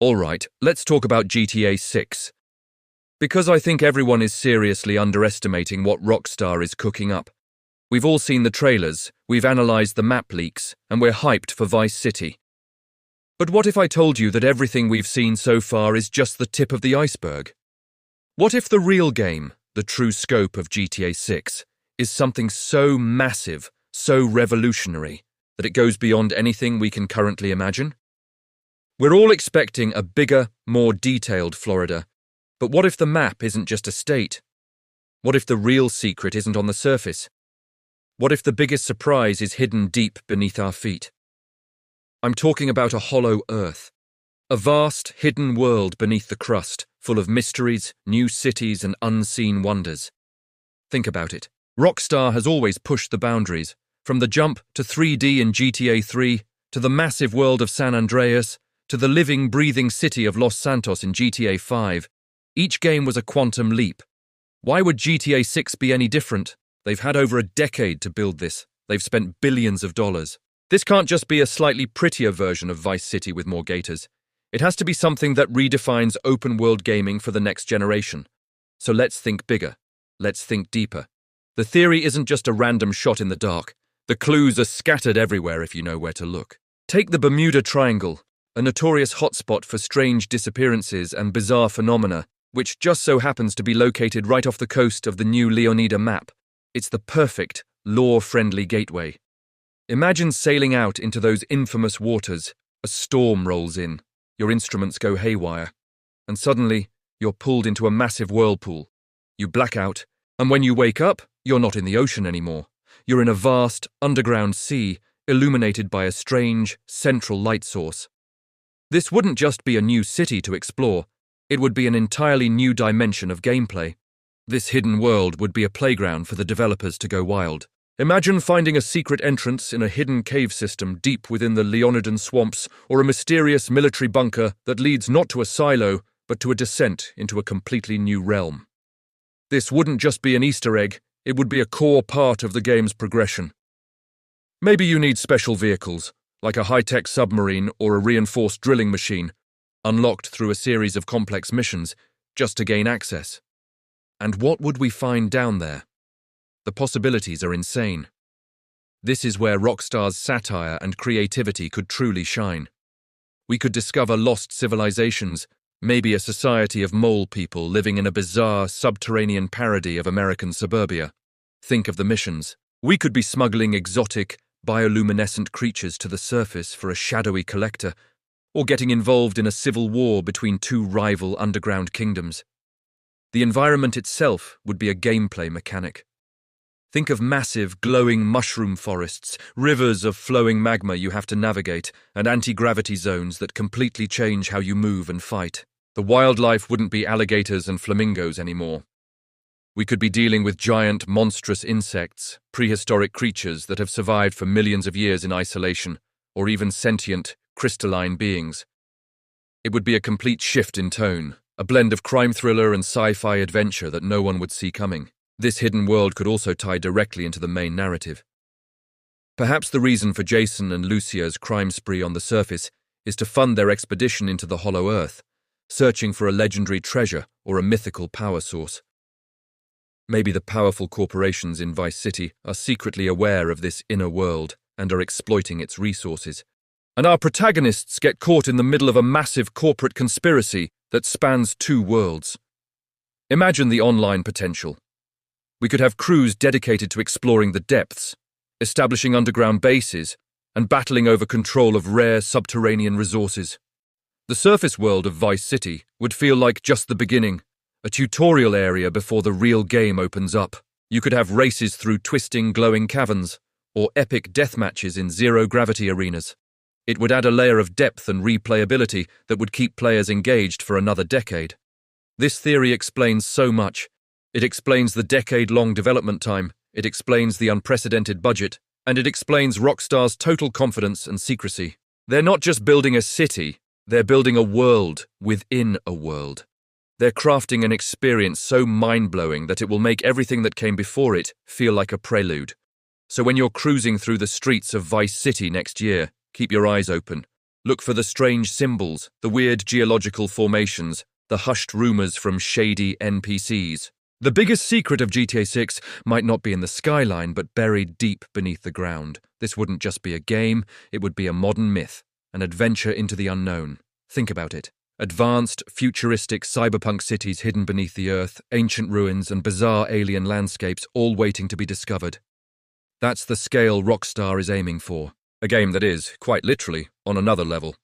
Alright, let's talk about GTA 6. Because I think everyone is seriously underestimating what Rockstar is cooking up. We've all seen the trailers, we've analysed the map leaks, and we're hyped for Vice City. But what if I told you that everything we've seen so far is just the tip of the iceberg? What if the real game, the true scope of GTA 6, is something so massive, so revolutionary, that it goes beyond anything we can currently imagine? We're all expecting a bigger, more detailed Florida, but what if the map isn't just a state? What if the real secret isn't on the surface? What if the biggest surprise is hidden deep beneath our feet? I'm talking about a hollow Earth, a vast, hidden world beneath the crust, full of mysteries, new cities, and unseen wonders. Think about it. Rockstar has always pushed the boundaries, from the jump to 3D in GTA 3, to the massive world of San Andreas, to the living, breathing city of Los Santos in GTA 5. Each game was a quantum leap. Why would GTA 6 be any different? They've had over a decade to build this. They've spent billions of dollars. This can't just be a slightly prettier version of Vice City with more gators. It has to be something that redefines open-world gaming for the next generation. So let's think bigger. Let's think deeper. The theory isn't just a random shot in the dark. The clues are scattered everywhere if you know where to look. Take the Bermuda Triangle, a notorious hotspot for strange disappearances and bizarre phenomena, which just so happens to be located right off the coast of the new Leonida map. It's the perfect, lore-friendly gateway. Imagine sailing out into those infamous waters. A storm rolls in, your instruments go haywire, and suddenly you're pulled into a massive whirlpool. You black out, and when you wake up, you're not in the ocean anymore. You're in a vast, underground sea, illuminated by a strange, central light source. This wouldn't just be a new city to explore, it would be an entirely new dimension of gameplay. This hidden world would be a playground for the developers to go wild. Imagine finding a secret entrance in a hidden cave system deep within the Leonidan swamps, or a mysterious military bunker that leads not to a silo, but to a descent into a completely new realm. This wouldn't just be an Easter egg, it would be a core part of the game's progression. Maybe you need special vehicles, like a high-tech submarine or a reinforced drilling machine, unlocked through a series of complex missions, just to gain access. And what would we find down there? The possibilities are insane. This is where Rockstar's satire and creativity could truly shine. We could discover lost civilizations, maybe a society of mole people living in a bizarre, subterranean parody of American suburbia. Think of the missions. We could be smuggling exotic, bioluminescent creatures to the surface for a shadowy collector, or getting involved in a civil war between two rival underground kingdoms. The environment itself would be a gameplay mechanic. Think of massive, glowing mushroom forests, rivers of flowing magma you have to navigate, and anti-gravity zones that completely change how you move and fight. The wildlife wouldn't be alligators and flamingos anymore. We could be dealing with giant, monstrous insects, prehistoric creatures that have survived for millions of years in isolation, or even sentient, crystalline beings. It would be a complete shift in tone, a blend of crime thriller and sci-fi adventure that no one would see coming. This hidden world could also tie directly into the main narrative. Perhaps the reason for Jason and Lucia's crime spree on the surface is to fund their expedition into the Hollow Earth, searching for a legendary treasure or a mythical power source. Maybe the powerful corporations in Vice City are secretly aware of this inner world and are exploiting its resources. And our protagonists get caught in the middle of a massive corporate conspiracy that spans two worlds. Imagine the online potential. We could have crews dedicated to exploring the depths, establishing underground bases, and battling over control of rare subterranean resources. The surface world of Vice City would feel like just the beginning, a tutorial area before the real game opens up. You could have races through twisting, glowing caverns, or epic death matches in zero-gravity arenas. It would add a layer of depth and replayability that would keep players engaged for another decade. This theory explains so much. It explains the decade-long development time, it explains the unprecedented budget, and it explains Rockstar's total confidence and secrecy. They're not just building a city, they're building a world within a world. They're crafting an experience so mind-blowing that it will make everything that came before it feel like a prelude. So when you're cruising through the streets of Vice City next year, keep your eyes open. Look for the strange symbols, the weird geological formations, the hushed rumors from shady NPCs. The biggest secret of GTA 6 might not be in the skyline, but buried deep beneath the ground. This wouldn't just be a game, it would be a modern myth, an adventure into the unknown. Think about it. Advanced, futuristic cyberpunk cities hidden beneath the earth, ancient ruins, and bizarre alien landscapes all waiting to be discovered. That's the scale Rockstar is aiming for. A game that is, quite literally, on another level.